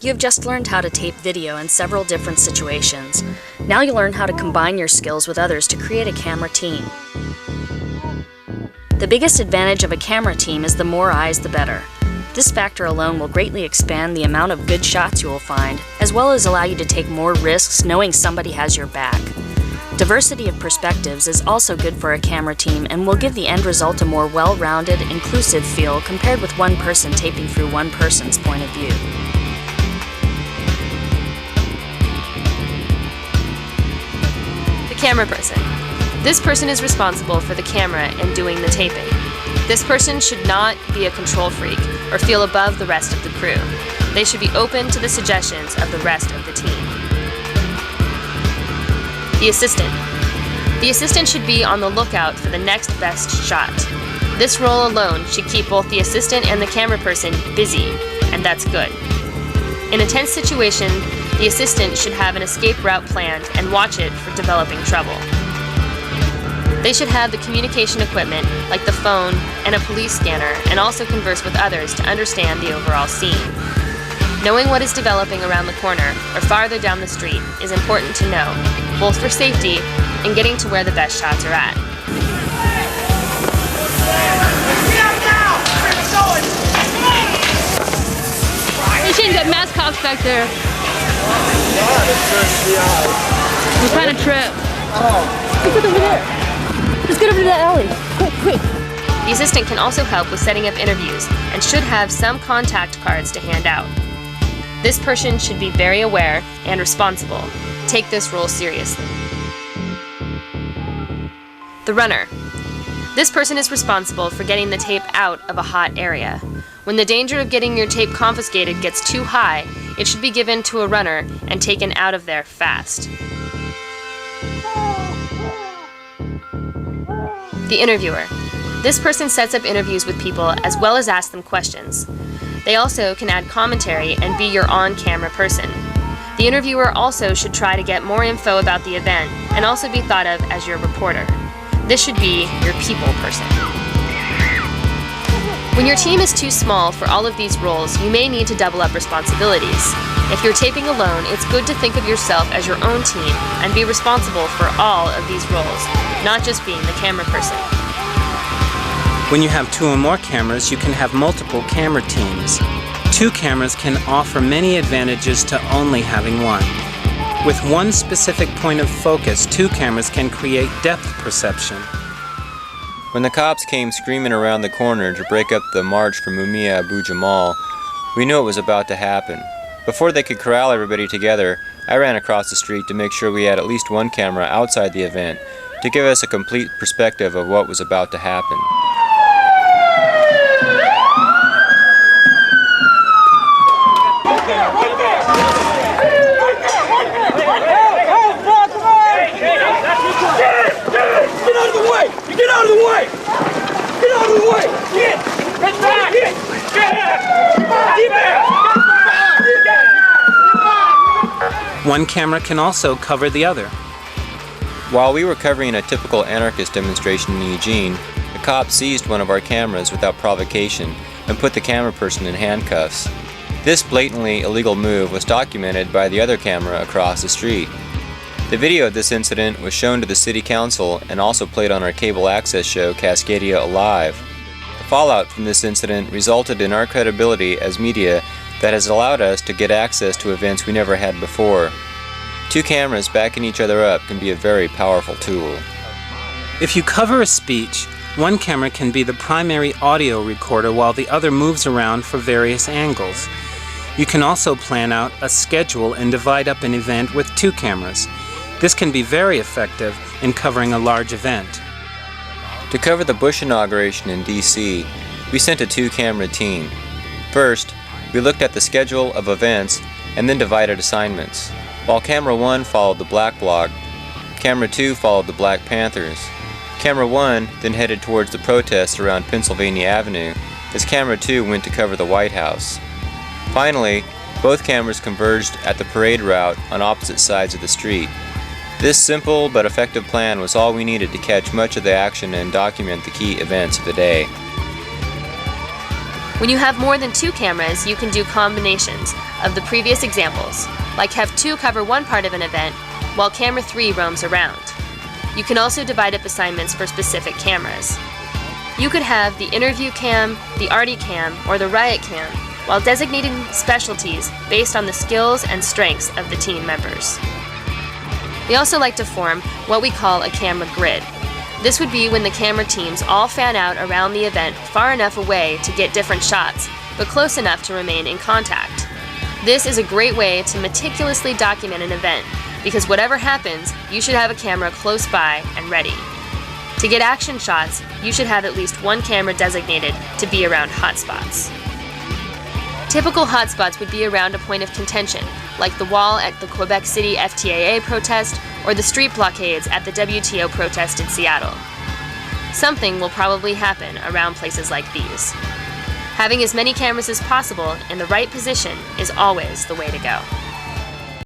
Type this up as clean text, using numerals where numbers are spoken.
You have just learned how to tape video in several different situations. Now you learn how to combine your skills with others to create a camera team. The biggest advantage of a camera team is the more eyes the better. This factor alone will greatly expand the amount of good shots you will find, as well as allow you to take more risks knowing somebody has your back. Diversity of perspectives is also good for a camera team and will give the end result a more well-rounded, inclusive feel compared with one person taping through one person's point of view. The camera person. This person is responsible for the camera and doing the taping. This person should not be a control freak or feel above the rest of the crew. They should be open to the suggestions of the rest of the team. The assistant. The assistant should be on the lookout for the next best shot. This role alone should keep both the assistant and the camera person busy, and that's good. In a tense situation, the assistant should have an escape route planned and watch it for developing trouble. They should have the communication equipment, like the phone and a police scanner, and also converse with others to understand the overall scene. Knowing what is developing around the corner or farther down the street is important to know, both for safety and getting to where the best shots are at. Hey Shane, got mass cops back there. We're trying to trip. Let's get over there. Let's get over to that alley. Quick. The assistant can also help with setting up interviews and should have some contact cards to hand out. This person should be very aware and responsible. Take this role seriously. The runner. This person is responsible for getting the tape out of a hot area. When the danger of getting your tape confiscated gets too high, it should be given to a runner and taken out of there fast. The interviewer. This person sets up interviews with people as well as asks them questions. They also can add commentary and be your on-camera person. The interviewer also should try to get more info about the event and also be thought of as your reporter. This should be your people person. When your team is too small for all of these roles, you may need to double up responsibilities. If you're taping alone, it's good to think of yourself as your own team and be responsible for all of these roles, not just being the camera person. When you have 2 or more cameras, you can have multiple camera teams. 2 cameras can offer many advantages to only having one. With one specific point of focus, 2 cameras can create depth perception. When the cops came screaming around the corner to break up the march for Mumia Abu Jamal, we knew it was about to happen. Before they could corral everybody together, I ran across the street to make sure we had at least one camera outside the event to give us a complete perspective of what was about to happen. One camera can also cover the other. While we were covering a typical anarchist demonstration in Eugene, the cops seized one of our cameras without provocation and put the camera person in handcuffs. This blatantly illegal move was documented by the other camera across the street. The video of this incident was shown to the City Council and also played on our cable access show Cascadia Alive. The fallout from this incident resulted in our credibility as media that has allowed us to get access to events we never had before. 2 cameras backing each other up can be a very powerful tool. If you cover a speech, one camera can be the primary audio recorder while the other moves around for various angles. You can also plan out a schedule and divide up an event with 2 cameras. This can be very effective in covering a large event. To cover the Bush inauguration in D.C., we sent a 2-camera team. First, we looked at the schedule of events and then divided assignments. While Camera 1 followed the Black Bloc, Camera 2 followed the Black Panthers. Camera 1 then headed towards the protests around Pennsylvania Avenue as Camera 2 went to cover the White House. Finally, both cameras converged at the parade route on opposite sides of the street. This simple but effective plan was all we needed to catch much of the action and document the key events of the day. When you have more than 2 cameras, you can do combinations of the previous examples, like have 2 cover one part of an event, while camera 3 roams around. You can also divide up assignments for specific cameras. You could have the interview cam, the arty cam, or the riot cam, while designating specialties based on the skills and strengths of the team members. We also like to form what we call a camera grid. This would be when the camera teams all fan out around the event far enough away to get different shots, but close enough to remain in contact. This is a great way to meticulously document an event, because whatever happens, you should have a camera close by and ready. To get action shots, you should have at least 1 camera designated to be around hotspots. Typical hotspots would be around a point of contention, like the wall at the Quebec City FTAA protest or the street blockades at the WTO protest in Seattle. Something will probably happen around places like these. Having as many cameras as possible in the right position is always the way to go.